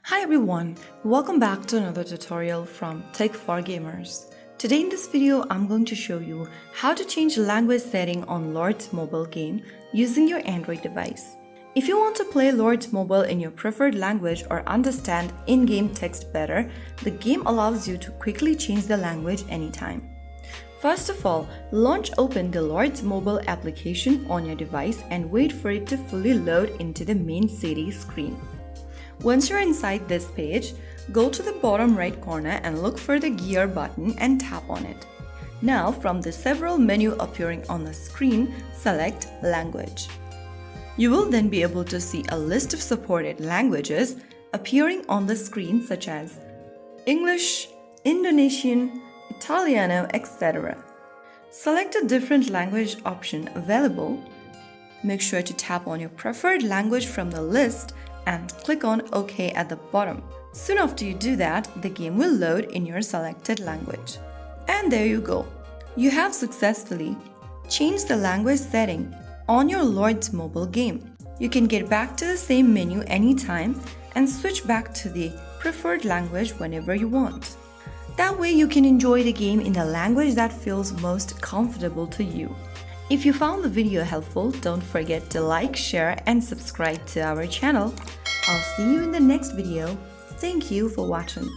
Hi everyone, welcome back to another tutorial from Tech for Gamers. Today in this video, I'm going to show you how to change language setting on Lords mobile game using your Android device. If you want to play Lords mobile in your preferred language or understand in-game text better, the game allows you to quickly change the language anytime. First of all, open the Lords mobile application on your device and wait for it to fully load into the main city screen. Once you're inside this page, go to the bottom right corner and look for the gear button and tap on it. Now, from the several menu appearing on the screen, select Language. You will then be able to see a list of supported languages appearing on the screen such as English, Indonesian, Italiano, etc. Select a different language option available. Make sure to tap on your preferred language from the list and click on OK at the bottom. Soon after you do that, the game will load in your selected language. And there you go. You have successfully changed the language setting on your Lords mobile game. You can get back to the same menu anytime and switch back to the preferred language whenever you want. That way you can enjoy the game in the language that feels most comfortable to you. If you found the video helpful, don't forget to like, share, and subscribe to our channel. I'll see you in the next video. Thank you for watching.